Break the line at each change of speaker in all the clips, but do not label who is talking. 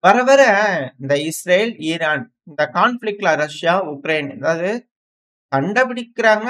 வர வர இந்த இஸ்ரேல், ஈரான் இந்த கான்ஃப்ளிக்ட்ல ரஷ்யா, உக்ரைன் அதாவது சண்டை பிடிக்கிறாங்க.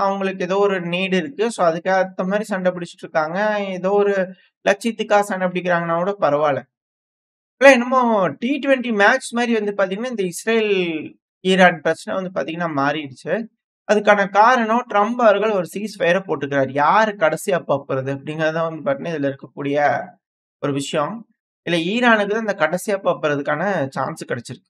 அவங்களுக்கு ஏதோ ஒரு நீட் இருக்கு. ஸோ அதுக்கு ஏத்த மாரி சண்டை பிடிச்சுட்டு இருக்காங்க. ஏதோ ஒரு லட்சியத்துக்காக சண்டை பிடிக்கிறாங்கன்னா கூட பரவால்ல. இப்பலாம் என்னமோ T20 மேட்ச் மாரி வந்து பார்த்தீங்கன்னா, இந்த இஸ்ரேல், ஈரான் பிரச்சனை வந்து பார்த்தீங்கன்னா மாறிடுச்சு. அதுக்கான காரணம் ட்ரம்ப் அவர்கள் ஒரு சீஸ் ஃபயர போட்டுக்கிறாரு. யாரு கடைசியா பப்புறது அப்படிங்கிறது தான் வந்து பார்த்தீங்கன்னா, இதுல இருக்கக்கூடிய ஒரு விஷயம். இதுல ஈரானுக்கு தான் இந்த கடைசியா பப்புறதுக்கான சான்ஸ் கிடைச்சிருக்கு.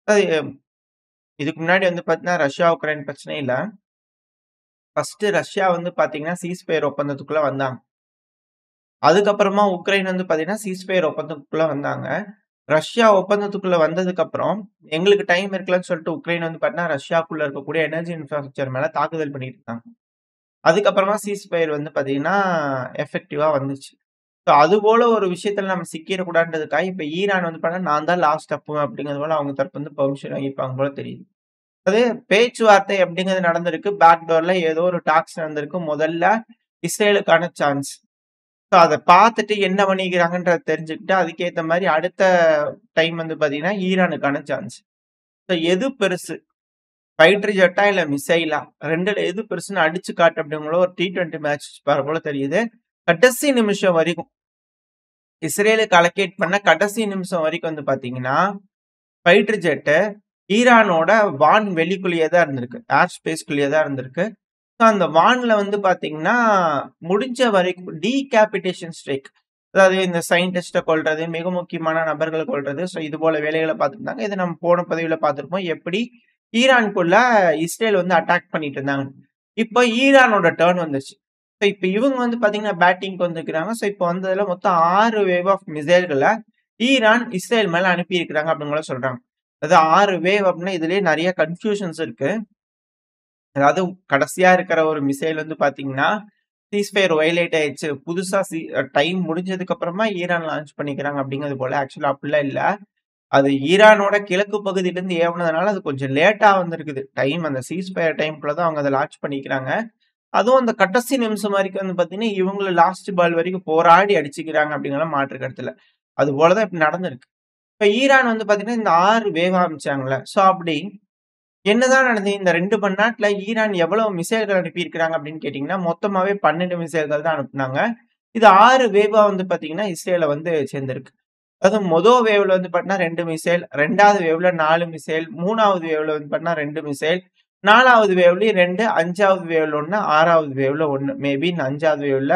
அது இதுக்கு முன்னாடி வந்து பார்த்தீங்கன்னா, ரஷ்யா, உக்ரைன் பிரச்சனையில ஃபர்ஸ்ட்டு ரஷ்யா வந்து பார்த்தீங்கன்னா, சீஸ் ஃபயர் ஒப்பந்தத்துக்குள்ள வந்தாங்க. அதுக்கப்புறமா உக்ரைன் வந்து பார்த்தீங்கன்னா, சீஸ் ஃபயர் ஒப்பந்தத்துக்குள்ள வந்தாங்க. ரஷ்யா ஒப்பந்தத்துக்குள்ள வந்ததுக்கப்புறம், எங்களுக்கு டைம் இருக்கலன்னு சொல்லிட்டு உக்ரைன் வந்து பார்த்தீங்கன்னா, ரஷ்யாக்குள்ள இருக்கக்கூடிய எனர்ஜி இன்ஃப்ராஸ்ட்ரக்சர் மேல தாக்குதல் பண்ணிட்டு இருக்காங்க. அதுக்கப்புறமா சீஸ் ஃபயர் வந்து பார்த்தீங்கன்னா, எஃபெக்டிவா வந்துச்சு. ஸோ அதுபோல ஒரு விஷயத்துல நம்ம சிக்கிரக்கூடாதுன்றதுக்காக, இப்ப ஈரான் வந்து பார்த்தீங்கன்னா, நான் தான் லாஸ்ட் ஸ்டெப் அப்படிங்கிறது போல அவங்க தரப்பு வந்து பெர்மிஷன் வாங்கியிருப்பாங்க போல தெரியுது. அது பேச்சுவார்த்தை அப்படிங்கிறது நடந்திருக்கு. பேக் டோர்ல ஏதோ ஒரு டாக்ஸ் நடந்திருக்கு. முதல்ல இஸ்ரேலுக்கான சான்ஸ். ஸோ அத பார்த்துட்டு என்ன பண்ணிக்கிறாங்கன்றத தெரிஞ்சுக்கிட்டு, அதுக்கேத்த மாரி அடுத்த டைம் வந்து பார்த்தீங்கன்னா, ஈரானுக்கான சான்ஸ். ஸோ எது பெருசு? ஃபைட்டர் ஜெட்டா இல்ல மிசைலா? 2ல எது பெருசுன்னு அடிச்சு காட்டு அப்படிங்கிற ஒரு T20 மேட்ச் போல தெரியுது. கடைசி நிமிஷம் வரைக்கும் இஸ்ரேலுக்கு அலோகேட் பண்ண கடைசி நிமிஷம் வரைக்கும் வந்து பார்த்தீங்கன்னா, ஃபைட்டர் ஜெட் ஈரானோட வெளிக்குள்ளேயே தான் இருந்திருக்கு. ஏர் ஸ்பேஸ்க்குள்ளேயே தான் இருந்திருக்கு. ஸோ அந்த வான்ல வந்து பார்த்தீங்கன்னா, முடிஞ்ச வரைக்கும் டீகேபிடேஷன் ஸ்ட்ரைக். அதாவது இந்த சயின்டிஸ்ட்ட கொல்றது, மிக முக்கியமான நபர்கள கொல்றது. ஸோ இது போல வேலைகள பார்த்துருந்தாங்க. இது நம்ம போன பதிவுல பார்த்திருப்போம். எப்படி ஈரானுக்குள்ள இஸ்ரேல் வந்து அட்டாக் பண்ணிட்டு இருந்தாங்க. இப்ப ஈரானோட டர்ன் வந்துருச்சு. ஸோ இப்ப இவங்க வந்து பார்த்தீங்கன்னா, பேட்டிங்க்கு வந்திருக்கிறாங்க. ஸோ இப்ப வந்ததுல மொத்தம் 6 வேவ் ஆஃப் மிசைல்கள ஈரான் இஸ்ரேல் மேல அனுப்பியிருக்கிறாங்க அப்படின்னு கூட சொல்றாங்க. அதாவது 6 வேவ் அப்படின்னா இதுலயே நெறைய கன்ஃப்யூஷன்ஸ் இருக்கு. அதாவது கடைசியா இருக்கிற ஒரு மிசைல் வந்து பார்த்தீங்கன்னா, சீஸ்ஃபயர் வயலேட் ஆயிருச்சு. புதுசா டைம் முடிஞ்சதுக்கு அப்புறமா ஈரான் லான்ச் பண்ணிக்கிறாங்க அப்படிங்கிறது போல. ஆக்சுவலா அப்படிலாம் இல்ல. அது ஈரானோட கிழக்கு பகுதியிலிருந்து ஏவுனதுனால அது கொஞ்சம் லேட்டா வந்திருக்குது. டைம் அந்த சீஸ்ஃபயர் டைம்க்குள்ள தான் அவங்க அத லான்ச் பண்ணிக்கிறாங்க. அதுவும் அந்த கடைசி நிமிஷம் வரைக்கும் வந்து பார்த்தீங்கன்னா, இவங்களும் லாஸ்ட் பால் வரைக்கும் போராடி அடிச்சுக்கிறாங்க அப்படிங்கிறதுல மாற்று கருத்து இல்ல. அது போல தான் இப்ப நடந்திருக்கு. இப்ப ஈரான் வந்து பார்த்தீங்கன்னா, இந்த 6 வேவ அனுப்பிச்சாங்கல்ல. ஸோ அப்படி என்னதான் நடந்தது? இந்த 2 மணி நேரத்துல ஈரான் எவ்வளவு மிசைல்கள் அனுப்பியிருக்கிறாங்க அப்படின்னு கேட்டீங்கன்னா, மொத்தமாவே 12 மிசைல்கள் தான் அனுப்புனாங்க. இது 6 வேவா வந்து பார்த்தீங்கன்னா, இஸ்ரேல வந்து சேர்ந்திருக்கு. அதாவது வேவ்ல வந்து பார்த்தீங்கன்னா 2 மிசைல், 2வது வேவ்ல 4 மிசைல், 3வது வேவ்ல வந்து பார்த்தீங்கன்னா 2 மிசைல், 4வது வேவ்லயும் 2, 5வது வேவ்ல 1, 6வது வேவ்ல 1. மேபி இந்த 5வது வேவ்ல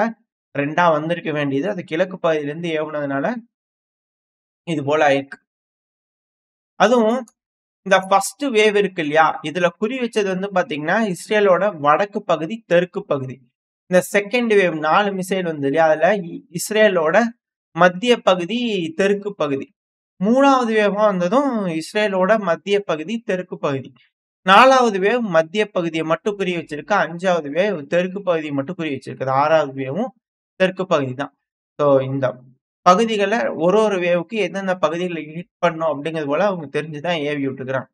2ஆ வந்திருக்க வேண்டியது. அது கிழக்கு பகுதியிலிருந்து ஏவுனதுனால இது போல ஆயிருக்கு. அதுவும் இந்த ஃபர்ஸ்ட் வேவ் இருக்கு இல்லையா? இதுல குறி வச்சது வந்து பார்த்தீங்கன்னா, இஸ்ரேலோட வடக்கு பகுதி, தெற்கு பகுதி. இந்த செகண்ட் வேவ் 4 மிசைல் வந்தது இல்லையா? அதுல இஸ்ரேலோட மத்திய பகுதி, தெற்கு பகுதி. 3வது வேவா வந்ததும் இஸ்ரேலோட மத்திய பகுதி, தெற்கு பகுதி. 4வது வேவ் மத்திய பகுதிய மட்டும் குறி வச்சிருக்கு. 5வது வேவ் தெற்கு பகுதிய மட்டும் குறி வச்சிருக்கு. 6வது வேவும் தெற்கு பகுதி தான். ஸோ இந்த பகுதிகள ஒரு வேவ்க்கு எந்தெந்த பகுதிகள ஹிட் பண்ணும் அப்படிங்கிறது போல அவங்க தெரிஞ்சு தான் ஏவி விட்டுருக்காங்க.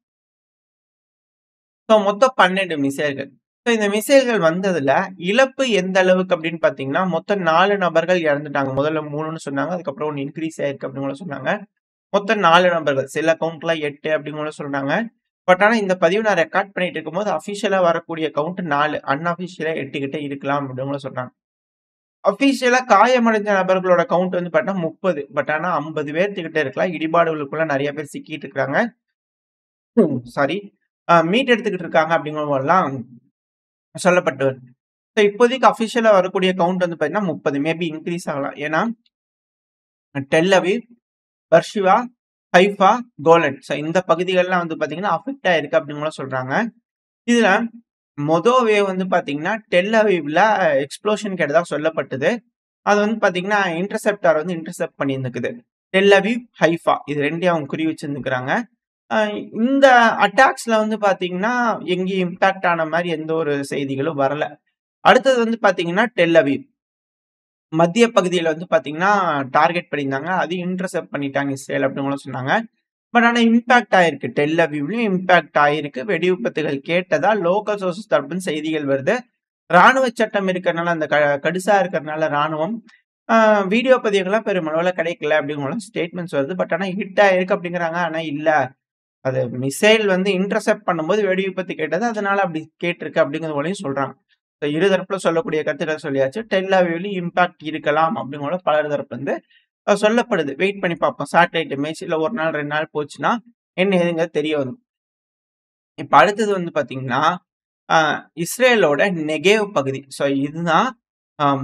ஸோ மொத்தம் 12 மிசைல்கள். ஸோ இந்த மிசைல்கள் வந்ததுல இழப்பு எந்த அளவுக்கு அப்படின்னு பார்த்தீங்கன்னா, மொத்தம் 4 நபர்கள் இறந்துட்டாங்க. முதல்ல 3ன்னு சொன்னாங்க. அதுக்கப்புறம் 1 இன்கிரீஸ் ஆயிருக்கு அப்படின்னு கூட சொன்னாங்க. மொத்தம் 4 நபர்கள். சில கவுண்ட்ல 8 அப்படின்னு கூட சொல்றாங்க. பட் ஆனா இந்த பதிவு நான் ரெக்கார்ட் பண்ணிட்டு இருக்கும்போது அஃபிஷியலா வரக்கூடிய கவுண்ட் 4. அன்அஃபிஷியலா 8 கிட்ட இருக்கலாம் அப்படின்னு கூட சொல்றாங்க. அஃபிஷியலா காயமடைஞ்ச நபர்களோட கவுண்ட் வந்து பார்த்தீங்கன்னா 30. பட் ஆனா 50 பேர்த்துக்கிட்ட இருக்கலாம். இடிபாடுகளுக்குள்ள நெறைய பேர் சிக்கிட்டு இருக்காங்க. சாரி. மீட் எடுத்துக்கிட்டு இருக்காங்க அப்படிங்கிற மாரிலாம் சொல்லப்பட்டு வருது. ஸோ இப்போதைக்கு அஃபிஷியலா வரக்கூடிய கவுண்ட் வந்து பார்த்தீங்கன்னா 30. மேபி இன்கிரீஸ் ஆகலாம். ஏன்னா Tel Aviv, Beersheba, Haifa, Golan. So இந்த பகுதிகள்லாம் வந்து பார்த்தீங்கன்னா அஃபெக்ட் ஆயிருக்கு அப்படின்னு கூட சொல்றாங்க. இதுல வேவ் வந்து பார்த்தீங்கன்னா, டெல் அவீவ்ல எக்ஸ்ப்ளோஷன் கேட்டதா சொல்லப்பட்டது. அது வந்து பார்த்தீங்கன்னா, இன்டர்செப்டார் வந்து இன்டர்செப்ட் பண்ணியிருந்துக்குது. டெல் அவீவ், ஹைஃபா இது 2யும் அவங்க குறி வச்சிருந்துக்கிறாங்க. அ இந்த அட்டாக்ஸ்ல வந்து பார்த்தீங்கன்னா, எங்கேயும் இம்பாக்ட் ஆன மாரி எந்த ஒரு செய்திகளும் வரல. அடுத்தது வந்து பார்த்தீங்கன்னா, டெல் அவீவ். மத்திய பகுதியில வந்து பார்த்தீங்கன்னா, டார்கெட் பண்ணியிருந்தாங்க. அதையும் இன்டர்செப்ட் பண்ணிட்டாங்க இஸ்ரேல் அப்படின்னு கூட சொன்னாங்க. பட் ஆனா இம்பாக்ட் ஆயிருக்கு. டெல் அவீவ்லயும் இம்பாக்ட் ஆயிருக்கு. வெடிவிபத்துகள் கேட்டதா லோக்கல் சோர்சஸ் தரப்புன்னு செய்திகள் வருது. ராணுவ சட்டம் இருக்கிறனால அந்த கடுசா இருக்கிறனால ராணுவம் அ வீடியோ பதிவுகள்லாம் பெருமளவுல கிடைக்கல அப்படிங்கிற ஸ்டேட்மெண்ட்ஸ் வருது. பட் ஆனா ஹிட் ஆயிருக்கு அப்படிங்கிறாங்க. ஆனா இல்ல. அது மிசைல் வந்து இன்டர்செப்ட் பண்ணும்போது வெடி விபத்து கேட்டது. அதனால அப்படி கேட்டிருக்கு அப்படிங்கிறது போலயும் சொல்றாங்க. இரு தரப்புல சொல்லக்கூடிய கருத்துக்கள் சொல்லியாச்சு. டெல் அவிவ்லயும் இம்பாக்ட் இருக்கலாம் அப்படிங்கிற பலர் தரப்புல இருந்து சொல்லப்படுது. வெயிட் பண்ணி பார்ப்போம். சேட்டலைட் இமேஜ் இல்ல 1 நாள் 2 நாள் போச்சுன்னா, என்ன ஏதுங்கிறது தெரிய வரும். இப்ப அடுத்தது வந்து பார்த்தீங்கன்னா, அ இஸ்ரேலோட நெகேவ் பகுதி. இதுதான்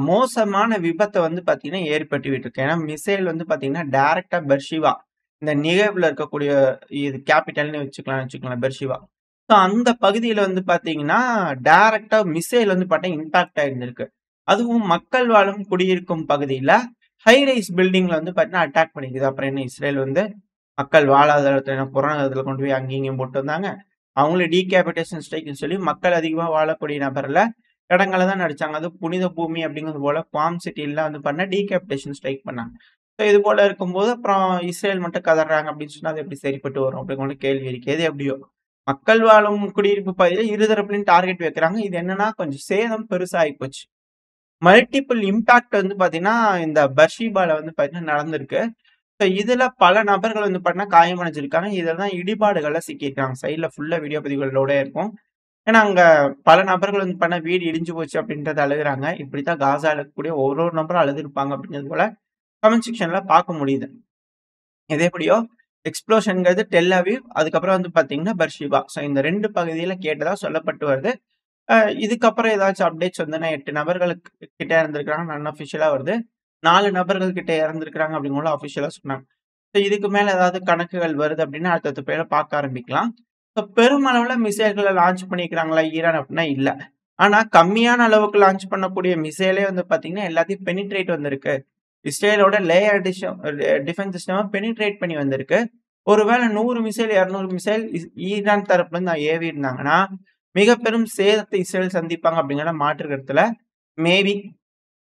மோசமான விபத்த வந்து பார்த்தீங்கன்னா ஏற்படுத்தி விட்டுருக்கு. ஏன்னா மிசைல் வந்து பார்த்தீங்கன்னா, டைரக்ட்டா பெர்ஷிவா இந்த நிகேவ்ல இருக்கக்கூடிய இது கேப்பிட்டல்னு வச்சுக்கலாம் பெர்ஷிவா. அந்த பகுதியில வந்து பார்த்தீங்கன்னா, டைரக்ட்டா மிசைல் வந்து பார்த்தீங்கன்னா இம்பாக்ட் ஆயிருந்திருக்கு. அதுவும் மக்கள் வாழும் குடியிருக்கும் பகுதியில ஹை ரைஸ் பில்டிங்ல வந்து பார்த்தீங்கன்னா அட்டாக் பண்ணியிருக்குது. அப்புறம் என்ன இஸ்ரேல் வந்து மக்கள் வாழாத இடத்துல புறநகரத்துல கொண்டு போய் அங்கேயும் இங்கேயும் போட்டு வந்தாங்க. அவங்களும் டீகேபிடேஷன் ஸ்ட்ரைக்ன்னு சொல்லி மக்கள் அதிகமா வாழக்கூடிய நபர்ல இடங்கள தான் அடிச்சாங்க. அதுவும் புனித பூமி அப்படிங்கிறது போல பாம் சிட்டிலாம் வந்து பண்ண டீகேபிடேஷன் ஸ்ட்ரைக் பண்ணாங்க. இது போல இருக்கும்போது அப்புறம் இஸ்ரேல் மட்டும் கதர்றாங்க அப்படின்னு சொன்னா அது எப்படி சரிப்பட்டு வரும் அப்படிங்கிற கேள்வி இருக்கு. எது எப்படியோ மக்கள் வாழும் குடியிருப்பு பகுதியில இருதரப்புலயும் டார்கெட் வைக்கிறாங்க. இது என்னன்னா கொஞ்சம் சேதம் பெருசா ஆயிப்போச்சு. மல்டிபிள் இம்பாக்ட் வந்து பார்த்தீங்கன்னா, இந்த பர்ஷிபால வந்து பார்த்தீங்கன்னா நடந்திருக்கு. இதுல பல நபர்கள் வந்து பார்த்தீங்கன்னா காயமடைஞ்சிருக்காங்க. இதுல தான் இடிபாடுகள்ல சிக்கியிருக்காங்க. சைட்ல ஃபுல்லா வீடியோ பதிவுகளோட இருக்கும். ஏன்னா, அங்க பல நபர்கள் வந்து பார்த்தீங்கன்னா வீடு இடிஞ்சு போச்சு அப்படின்றத அழுகுறாங்க. இப்படித்தான் காசால இருக்கக்கூடிய ஒரு நபரும் அழுதுருப்பாங்க அப்படிங்கிறது போல கமெண்ட் செக்ஷன்ல பார்க்க முடியுது. எது எப்படியோ எக்ஸ்ப்ளோஷன்ங்கிறது டெல் அவிவ், அதுக்கப்புறம் வந்து பார்த்தீங்கன்னா பர்ஷிபா. இந்த 2 பகுதியில கேட்டதா சொல்லப்பட்டு வருது. அ இதுக்கப்புறம் ஏதாச்சும் அப்டேட்ஸ் வந்ததுன்னா 8 நபர்களுக்கு கிட்ட இறந்திருக்காங்க. அன்அஃபிஷியலா வருது. 4 நபர்கள் கிட்ட இறந்திருக்காங்க அப்படிங்கிற அஃபிஷியலா சொன்னாங்க. இதுக்கு மேல ஏதாவது கணக்குகள் வருது அப்படின்னா, அடுத்தடுத்த பேர பார்க்க ஆரம்பிக்கலாம். பெருமளவுல மிசைல்கள லான்ச் பண்ணியிருக்கிறாங்களா ஈரான் அப்படின்னா இல்ல. ஆனா கம்மியான அளவுக்கு லான்ச் பண்ணக்கூடிய மிசைலே வந்து பார்த்தீங்கன்னா, எல்லாத்தையும் பெனிட்ரேட் வந்திருக்கு. இஸ்ரேலோட லேயர் டிஃபென்ஸ் சிஸ்டம பெனிட்ரேட் பண்ணி வந்திருக்கு. ஒருவேள 100 மிசைல், 200 மிசைல் ஈரான் தரப்புல இருந்து ஏவி இருந்தாங்கன்னா, மிக பெரும் சேதத்தை இஸ்ரேல் சந்திப்பாங்க அப்படிங்கிற மாற்று கருத்துல மேபி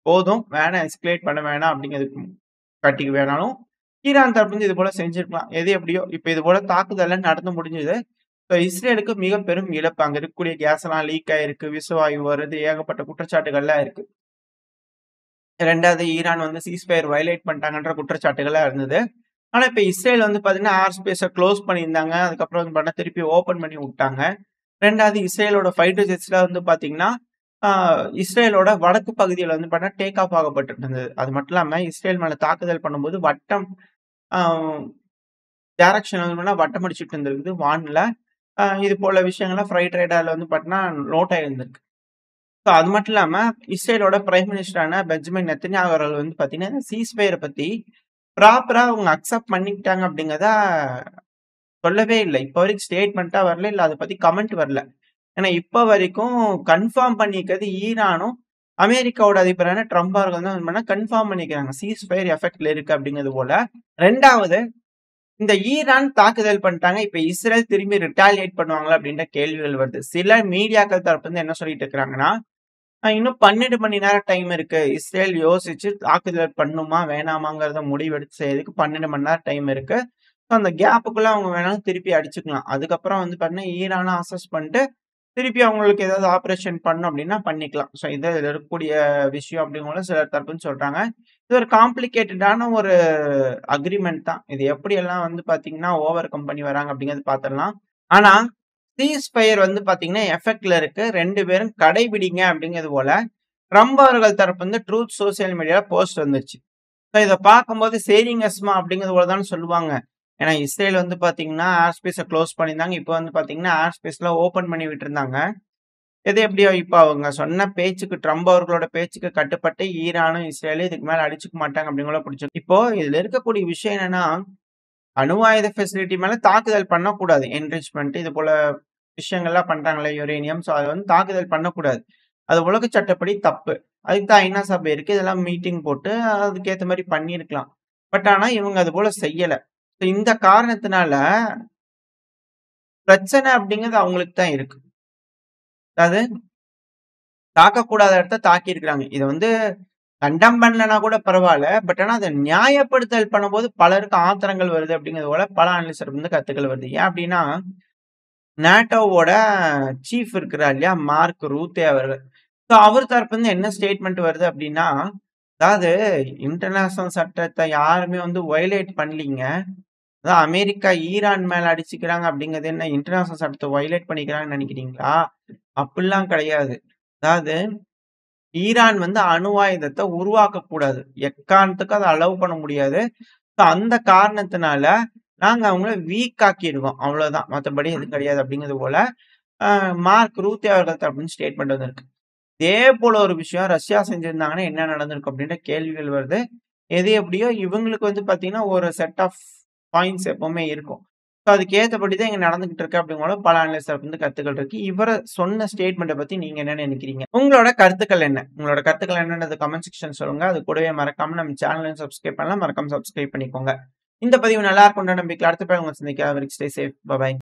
போதும். வேணாம் எஸ்கலேட் பண்ண வேணாம் அப்படிங்கிறதுக்கு காட்டிக்க வேணாலும், ஈரான் தரப்புலருந்து இது போல செஞ்சிருக்கலாம். எது எப்படியோ, இப்ப இது போல தாக்குதல்லாம் நடந்து முடிஞ்சது. இஸ்ரேலுக்கு மிக பெரும் இழப்பு. அங்க இருக்கக்கூடிய கேஸ் எல்லாம் லீக் ஆயிருக்கு. விஷவாயு வருது. ஏகப்பட்ட குற்றச்சாட்டுகள்லாம் இருக்கு. 2வது ஈரான் வந்து சீஸ்ஃபயர் வயலேட் பண்ணிட்டாங்கன்ற குற்றச்சாட்டுகள்லாம் இருந்தது. ஆனா, இப்ப இஸ்ரேல் வந்து பார்த்தீங்கன்னா, ஏர் ஸ்பேஸ க்ளோஸ் பண்ணியிருந்தாங்க. அதுக்கப்புறம் வந்து பார்த்தா திருப்பி ஓப்பன் பண்ணி வுட்டாங்க. 2வது இஸ்ரேலோட ஃபைட்டர் ஜெட்ஸ்லாம் வந்து பார்த்தீங்கன்னா, ஆ இஸ்ரேலோட வடக்கு பகுதியில வந்து பார்த்தா டேக் ஆஃப் ஆகப்பட்டு இருந்தது. அது மட்டும் இல்லாம இஸ்ரேல் மேல தாக்குதல் பண்ணும்போது வட்டம் ஆ டைரக்ஷன் வந்து பார்த்தீங்கன்னா வட்டம் அடிச்சுட்டு இருந்திருக்குது வான்ல. இது போல விஷயங்கள்லாம் ஃப்ரைட் ரேடார்ல வந்து பார்த்தீங்கன்னா நோட் ஆயிருந்திருக்கு. அது மட்டும் இல்லாம இஸ்ரேலோட பிரைம் மினிஸ்டரான பெஞ்சமின் நெத்தன்யாகு அவர்கள் வந்து பார்த்தீங்கன்னா, சீஸ்ஃபயர பத்தி ப்ராப்பரா அவங்க அக்செப்ட் பண்ணிக்கிட்டாங்க அப்படிங்கிறத சொல்லவே இல்ல. இப்ப வரைக்கும் ஸ்டேட்மெண்ட்டா வரல. இல்ல அத பத்தி கமெண்ட் வரல. ஏன்னா இப்ப வரைக்கும் கன்ஃபார்ம் பண்ணிக்கிறது ஈரானும், அமெரிக்காவோட அதிபரான ட்ரம்ப் அவர்கள் தான் கன்ஃபார்ம் பண்ணிக்கிறாங்க. சீஸ்ஃபயர் எஃபெக்ட்ல இருக்கு அப்படிங்கிறது போல. 2வது இந்த ஈரான் தாக்குதல் பண்ணிட்டாங்க. இப்ப இஸ்ரேல் திரும்பி ரிட்டாலியேட் பண்ணுவாங்களா அப்படின்ற கேள்விகள் வருது. சில மீடியாக்கள் தரப்புல இருந்து என்ன சொல்லிட்டு இருக்கிறாங்கன்னா, இன்னும் 12 மணி நேரம் டைம் இருக்கு. இஸ்ரேல் யோசிச்சு தாக்குதல் பண்ணுமா, வேணாமாங்கிறத முடிவெடுத்து செய்யறதுக்கு 12 மணி நேரம் டைம் இருக்கு. அந்த கேப்புக்குள்ள அவங்க வேணாலும் திருப்பி அடிச்சுக்கலாம். அதுக்கப்புறம் வந்து பார்த்தீங்கன்னா, ஈரான அசஸ் பண்ணிட்டு, திருப்பி அவங்களுக்கு ஏதாவது ஆப்பரேஷன் பண்ணணும் அப்படின்னா பண்ணிக்கலாம். இது இதுல இருக்கக்கூடிய விஷயம் அப்படிங்கும்போது சிலர் தரப்புன்னு சொல்றாங்க. இது ஒரு காம்ப்ளிகேட்டடான ஒரு அக்ரீமெண்ட் தான். இது எப்படியெல்லாம் வந்து பார்த்தீங்கன்னா, ஓவர் கம் பண்ணி வராங்க அப்படிங்கிறது பார்த்துடலாம். ஆனா, சீஸ் ஃபயர் வந்து பார்த்தீங்கன்னா, எஃபெக்ட்ல இருக்கு. 2 பேரும் கடைபிடிங்க அப்படிங்கிறது போல, ட்ரம்ப் அவர்கள் தரப்பு வந்து ட்ரூத் சோசியல் மீடியால போஸ்ட் வந்துருச்சு. இத பார்க்கும்போது சரிங்க அஸ்மா அப்படிங்கிறது போல தானே சொல்லுவாங்க. ஏன்னா இஸ்ரேல் வந்து பார்த்தீங்கன்னா, ஏர் ஸ்பேஸ குளோஸ் பண்ணியிருந்தாங்க. இப்ப வந்து பார்த்தீங்கன்னா, ஏர் ஸ்பேஸ்லாம் ஓப்பன் பண்ணி விட்டுருந்தாங்க. எது எப்படியோ இப்ப அவங்க சொன்ன பேச்சுக்கு ட்ரம்ப் அவர்களோட பேச்சுக்கு கட்டுப்பட்டு ஈரானும், இஸ்ரேலும் இதுக்கு மேல அடிச்சுக்க மாட்டாங்க அப்படிங்கிற புடிச்சிருக்கு. இப்போ இதுல இருக்கக்கூடிய விஷயம் என்னன்னா, அணு ஆயுத ஃபெசிலிட்டி மேல தாக்குதல் பண்ணக்கூடாது. என்ரிச்மென்ட் இது போல விஷயங்கள்லாம் பண்றாங்கல்ல யுரேனியம். அத வந்து தாக்குதல் பண்ணக்கூடாது. அது உலக சட்டப்படி தப்பு. அதுக்கு தான் ஐநா சபை இருக்கு. இதெல்லாம் மீட்டிங் போட்டு அதுக்கேத்த மாரி பண்ணியிருக்கலாம். பட் ஆனா இவங்க அது போல செய்யல. இந்த காரணத்தினால பிரச்சனை அப்படிங்கிறது அவங்களுக்கு தான் இருக்கு. அதாவது தாக்கக்கூடாத இடத்த தாக்கியிருக்கிறாங்க. இத வந்து கண்டெம் பண்ணலனா கூட பரவால்ல. பட் ஆனா அத நியாயப்படுத்தல் பண்ணும்போது பலருக்கு ஆத்திரங்கள் வருது அப்படிங்கிறது போல பல அனலிஸ்ட் வந்து கருத்துக்கள் வருது. ஏன் அப்படின்னா, நேட்டோவோட சீஃப் இருக்கிறார் இல்லையா? மார்க் ரூத்தே அவர்கள். அவர் தரப்புலருந்து என்ன ஸ்டேட்மெண்ட் வருது அப்படின்னா, அதாவது இன்டர்நேஷனல் சட்டத்த யாருமே வந்து வயலேட் பண்ணலீங்க. அதான் அமெரிக்கா ஈரான் மேல அடிச்சுக்கிறாங்க அப்படிங்கிறது என்ன இன்டர்நேஷனல் சட்டத்த வயலேட் பண்ணிக்கிறாங்கன்னு நெனைக்கிறீங்களா? அப்பிடிலாம் கிடையாது. அதாவது ஈரான் வந்து அணு ஆயுதத்த உருவாக்கக்கூடாது. எக்காரணத்துக்கும் அத அலோவ் பண்ண முடியாது. ஸோ அந்த காரணத்தினால, நாங்க அவங்கள வீக் ஆக்கிடுவோம். அவ்வளோதான். மத்தபடி எதுவும் கிடையாது அப்படிங்கிறது போல, அ மார்க் ரூத்தே அவர்கள் தரப்பிலருந்து ஸ்டேட்மெண்ட் வந்திருக்கு. இதே போல ஒரு விஷயம் ரஷ்யா செஞ்சிருந்தாங்கன்னா என்ன நடந்திருக்கும் அப்படின்ற கேள்விகள் வருது. எது எப்படியோ இவங்களுக்கு வந்து பார்த்தீங்கன்னா, ஒரு செட் ஆஃப் பாயிண்ட்ஸ் எப்பவுமே இருக்கும். ஸோ அதுக்கு ஏத்தபடி தான் இங்க நடந்துகிட்டு இருக்கு அப்படிங்கும்போது பல அனலிஸ்ட் தரப்பிலருந்து கருத்துக்கள் இருக்கு. இவர சொன்ன ஸ்டேட்மெண்ட்ட பத்தி நீங்க என்ன நினைக்கிறீங்க? உங்களோட கருத்துக்கள் என்ன? உங்களோட கருத்துக்கள் என்னன்றத கமெண்ட் செக்ஷன் சொல்லுங்க. அது கூடவே மறக்காம நம்ம சேனலையும் சப்ஸ்கிரைப் பண்ணலாம். மறக்காம சப்ஸ்கிரைப் பண்ணிக்கோங்க. இந்த பதிவு நல்லா இருக்கும்ன்ற நம்பிக்கையில அடுத்த பதிவுல உங்கள சந்திக்கிறேன். Stay safe. பை.